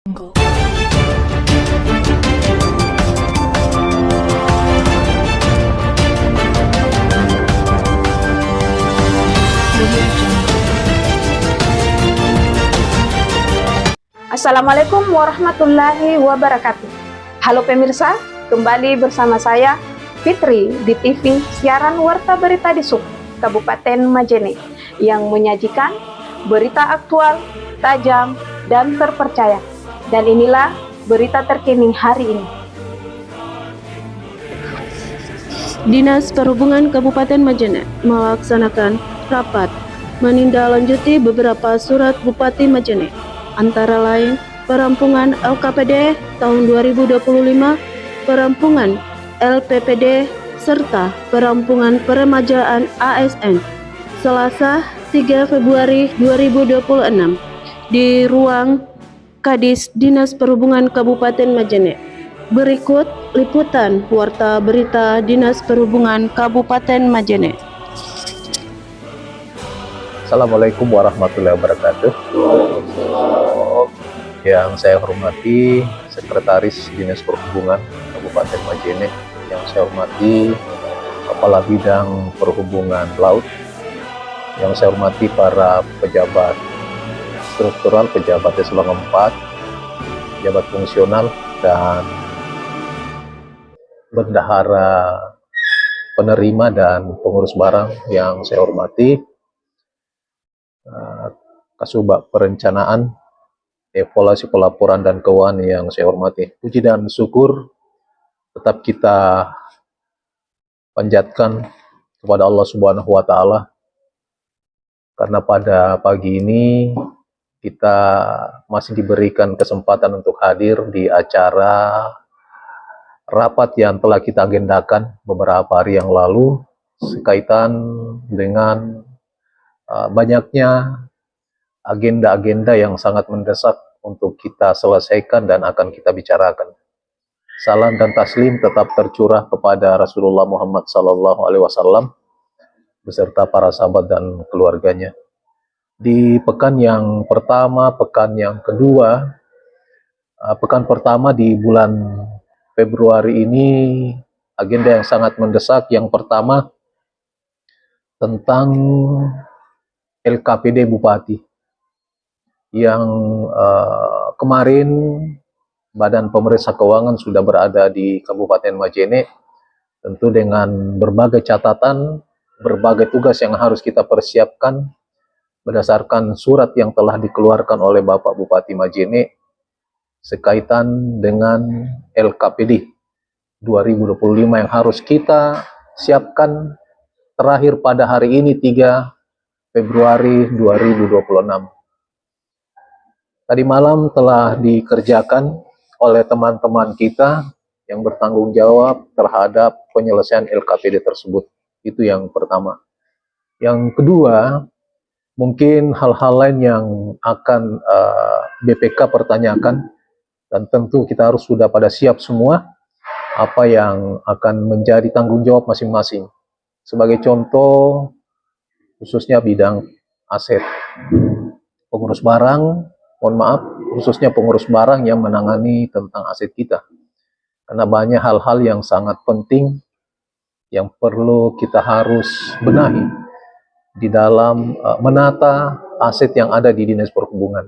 Jungle. Assalamualaikum warahmatullahi wabarakatuh. Halo pemirsa, kembali bersama saya Fitri di TV siaran Warta Berita di Sub, Kabupaten Majene, yang menyajikan berita aktual, tajam, dan terpercaya. Dan inilah berita terkini hari ini. Dinas Perhubungan Kabupaten Majene melaksanakan rapat menindaklanjuti beberapa surat Bupati Majene, antara lain perampungan LKPD tahun 2025, perampungan LPPD, serta perampungan peremajaan ASN Selasa 3 Februari 2026 di ruang Kadis Dinas Perhubungan Kabupaten Majene. Berikut liputan Warta Berita Dinas Perhubungan Kabupaten Majene. Assalamualaikum warahmatullahi wabarakatuh. Yang saya hormati Sekretaris Dinas Perhubungan Kabupaten Majene, yang saya hormati Kepala Bidang Perhubungan Laut, yang saya hormati para pejabat struktural, pejabat eselon 4, pejabat fungsional, dan bendahara penerima dan pengurus barang yang saya hormati, Kasubag Perencanaan, Evaluasi Pelaporan dan Keuangan yang saya hormati. Puji dan syukur tetap kita panjatkan kepada Allah Subhanahu wa Ta'ala, karena pada pagi ini kita masih diberikan kesempatan untuk hadir di acara rapat yang telah kita agendakan beberapa hari yang lalu sekaitan dengan banyaknya agenda-agenda yang sangat mendesak untuk kita selesaikan dan akan kita bicarakan. Salam dan taslim tetap tercurah kepada Rasulullah Muhammad SAW beserta para sahabat dan keluarganya. Di pekan yang pertama, pekan yang kedua, pekan pertama di bulan Februari ini agenda yang sangat mendesak. Yang pertama tentang LKPD Bupati yang kemarin Badan Pemeriksa Keuangan sudah berada di Kabupaten Majene, tentu dengan berbagai catatan, berbagai tugas yang harus kita persiapkan berdasarkan surat yang telah dikeluarkan oleh Bapak Bupati Majene sekaitan dengan LKPD 2025 yang harus kita siapkan terakhir pada hari ini 3 Februari 2026. Tadi malam telah dikerjakan oleh teman-teman kita yang bertanggung jawab terhadap penyelesaian LKPD tersebut. Itu yang pertama. Yang kedua, mungkin hal-hal lain yang akan BPK pertanyakan, dan tentu kita harus sudah pada siap semua apa yang akan menjadi tanggung jawab masing-masing. Sebagai contoh, khususnya bidang aset. Pengurus barang, mohon maaf, khususnya pengurus barang yang menangani tentang aset kita. Karena banyak hal-hal yang sangat penting yang perlu kita harus benahi di dalam menata aset yang ada di Dinas Perhubungan.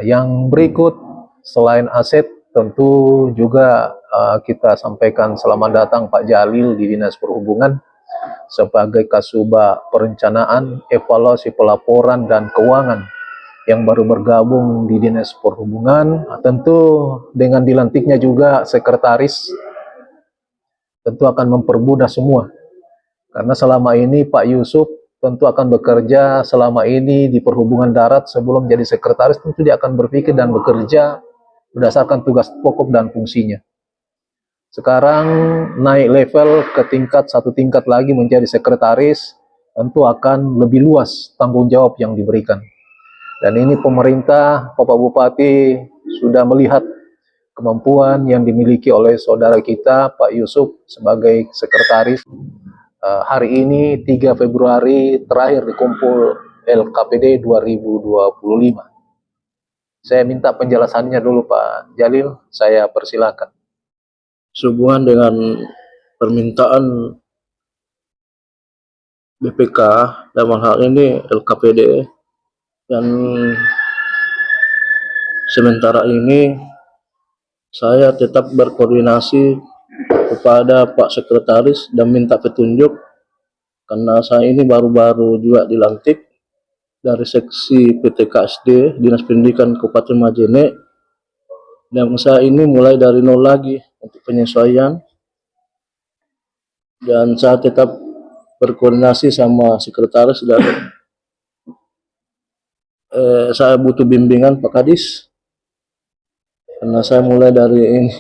Yang berikut, selain aset, tentu juga kita sampaikan selamat datang Pak Jalil di Dinas Perhubungan sebagai Kasubag Perencanaan, Evaluasi Pelaporan dan Keuangan yang baru bergabung di Dinas Perhubungan. Tentu dengan dilantiknya juga sekretaris, tentu akan mempermudah semua. Karena selama ini Pak Yusuf tentu akan bekerja selama ini di Perhubungan Darat. Sebelum jadi sekretaris tentu dia akan berpikir dan bekerja berdasarkan tugas pokok dan fungsinya. Sekarang naik level ke satu tingkat lagi menjadi sekretaris, tentu akan lebih luas tanggung jawab yang diberikan. Dan ini pemerintah, Bapak Bupati sudah melihat kemampuan yang dimiliki oleh saudara kita Pak Yusuf sebagai sekretaris. Hari ini 3 Februari terakhir dikumpul LKPD 2025. Saya minta penjelasannya dulu Pak Jalil, saya persilakan. Sehubungan dengan permintaan BPK dalam hal ini LKPD, dan sementara ini saya tetap berkoordinasi kepada Pak Sekretaris dan minta petunjuk, karena saya ini baru-baru juga dilantik dari seksi PTKSD Dinas Pendidikan Kabupaten Majene, dan saya ini mulai dari nol lagi untuk penyesuaian, dan saya tetap berkoordinasi sama sekretaris, dan saya butuh bimbingan Pak Kadis karena saya mulai dari ini.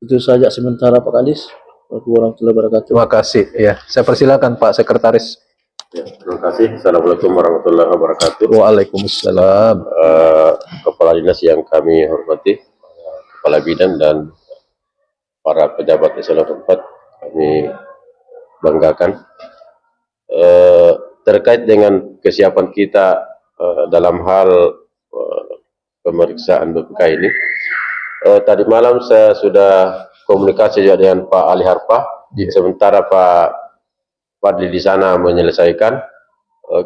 Itu saja sementara Pak Kadis. Warahmatullahi wabarakatuh. Terima kasih. Ya, saya persilakan Pak Sekretaris. Ya, terima kasih. Assalamualaikum warahmatullahi wabarakatuh. Waalaikumsalam. Kepala Dinas yang kami hormati, Kepala Bidang dan para pejabat eselon 4, kami banggakan. Terkait dengan kesiapan kita dalam hal pemeriksaan BPK ini, tadi malam saya sudah komunikasi juga dengan Pak Ali Harpa, sementara Pak Fadli di sana menyelesaikan.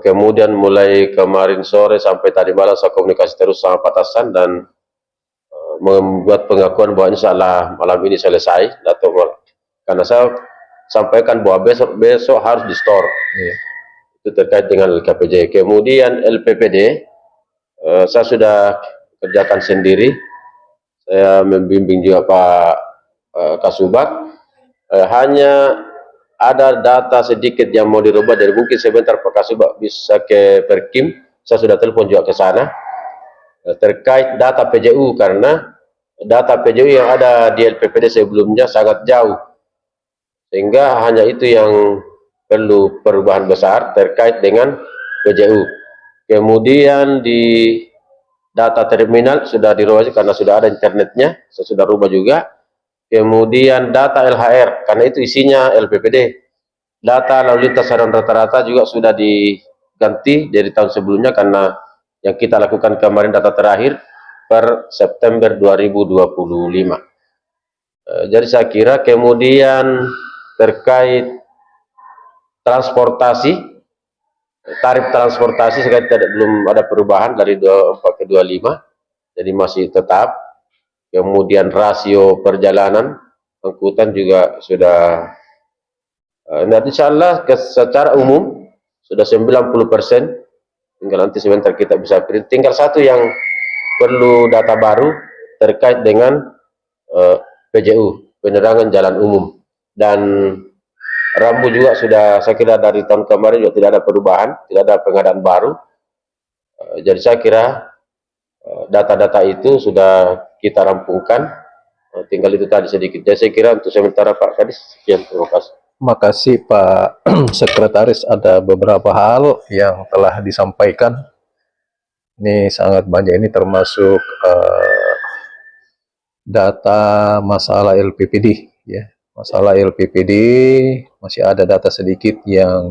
Kemudian mulai kemarin sore sampai tadi malam saya komunikasi terus sama Pak Tassan dan membuat pengakuan bahwa insya Allah malam ini selesai. Karena saya sampaikan bahwa besok harus di store. Itu terkait dengan LKPJ. Kemudian LPPD saya sudah kerjakan sendiri. Saya membimbing juga Pak Kasubag. Hanya ada data sedikit yang mau dirubah, dari mungkin sebentar Pak Kasubag bisa ke Perkim. Saya sudah telepon juga ke sana terkait data PJU, karena data PJU yang ada di LPPD sebelumnya sangat jauh, sehingga hanya itu yang perlu perubahan besar terkait dengan PJU. Kemudian di data terminal sudah dirubah karena sudah ada internetnya, saya sudah rubah juga. Kemudian data LHR, karena itu isinya LPPD. Data lalu lintas harian rata-rata juga sudah diganti dari tahun sebelumnya, karena yang kita lakukan kemarin data terakhir per September 2025. Jadi saya kira kemudian terkait transportasi, tarif transportasi sekali belum ada perubahan dari 24 ke 25, jadi masih tetap. Kemudian rasio perjalanan angkutan juga sudah nanti insya Allah secara umum sudah 90%, tinggal nanti sebentar kita bisa print. Tinggal satu yang perlu data baru terkait dengan PJU, penerangan jalan umum, dan rambu juga sudah, saya kira dari tahun kemarin juga tidak ada perubahan, tidak ada pengadaan baru. Jadi saya kira data-data itu sudah kita rampungkan, tinggal itu tadi sedikit. Jadi saya kira untuk sementara Pak Kadis, sekian, terima kasih. Terima kasih Pak Sekretaris, ada beberapa hal yang telah disampaikan. Ini sangat banyak, ini termasuk data masalah LPPD, ya. Masalah LPPD masih ada data sedikit yang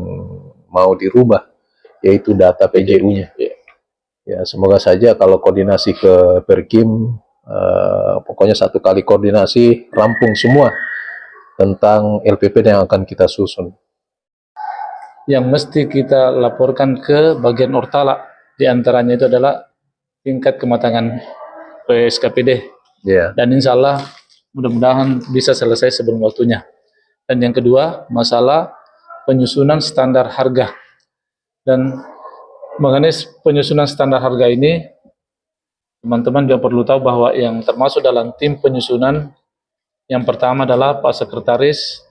mau dirubah, yaitu data PJU-nya. Ya, semoga saja kalau koordinasi ke Perkim, pokoknya satu kali koordinasi rampung semua tentang LPPD yang akan kita susun. Yang mesti kita laporkan ke bagian Ortala, diantaranya itu adalah tingkat kematangan PSKPD. Dan insya Allah mudah-mudahan bisa selesai sebelum waktunya. Dan yang kedua, masalah penyusunan standar harga. Dan mengenai penyusunan standar harga ini, teman-teman juga perlu tahu bahwa yang termasuk dalam tim penyusunan, yang pertama adalah Pak Sekretaris,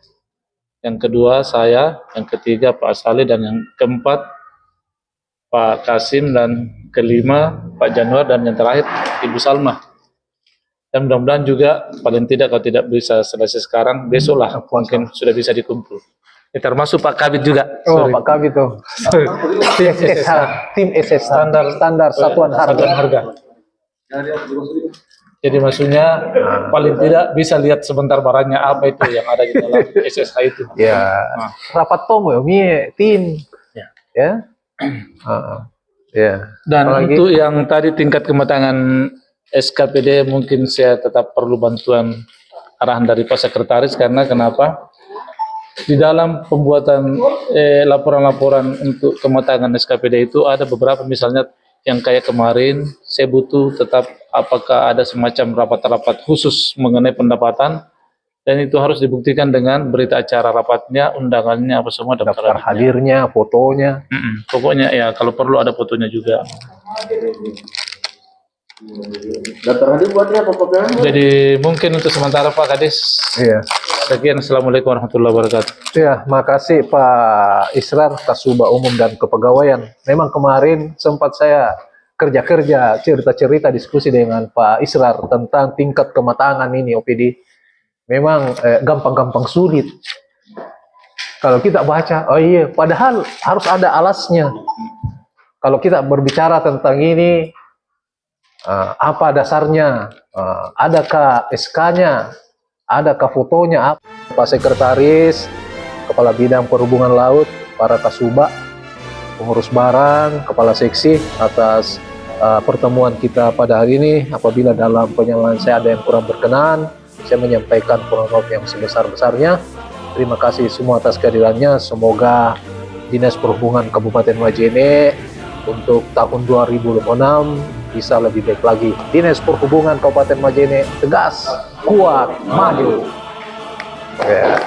yang kedua saya, yang ketiga Pak Saleh, dan yang keempat Pak Kasim, dan kelima Pak Januar, dan yang terakhir Ibu Salma. Dan mudah-mudahan juga paling tidak kalau tidak bisa selesai sekarang, besok lah mungkin sudah bisa dikumpul. Termasuk Pak Kabit juga. Pak Kabit tuh. Tim SSH, standar satuan harga. Jadi maksudnya paling tidak bisa lihat sebentar barangnya apa itu yang ada di dalam SSH itu. Ya, rapat tomo ya, tim. Ya. Ya. Dan Apalagi? untuk yang tadi tingkat kematangan SKPD mungkin saya tetap perlu bantuan arahan dari Pak Sekretaris, karena kenapa? Di dalam pembuatan laporan-laporan untuk kematangan SKPD itu ada beberapa, misalnya yang kayak kemarin saya butuh tetap apakah ada semacam rapat-rapat khusus mengenai pendapatan, dan itu harus dibuktikan dengan berita acara rapatnya, undangannya apa semua, Daftar hadirnya, fotonya. Pokoknya ya kalau perlu ada fotonya juga. Daftar hadir buatnya apa Pak? Jadi mungkin untuk sementara Pak Kades. Iya. Sekian, assalamualaikum warahmatullahi wabarakatuh. Ya, makasih Pak Israr, Kasubag Umum dan Kepegawaian. Memang kemarin sempat saya kerja-kerja, cerita-cerita, diskusi dengan Pak Israr tentang tingkat kematangan ini OPD. Memang gampang-gampang sulit. Kalau kita baca, oh iya, padahal harus ada alasnya. Kalau kita berbicara tentang ini, apa dasarnya? Adakah SK-nya? Adakah fotonya? Pak Sekretaris, Kepala Bidang Perhubungan Laut, para Kasubag, pengurus barang, Kepala Seksi, atas pertemuan kita pada hari ini. Apabila dalam penyampaian saya ada yang kurang berkenan, saya menyampaikan mohon maaf yang sebesar-besarnya. Terima kasih semua atas kehadirannya. Semoga Dinas Perhubungan Kabupaten Majene untuk tahun 2026 bisa lebih baik lagi. Dinas Perhubungan Kabupaten Majene tegas, kuat, maju. Ya.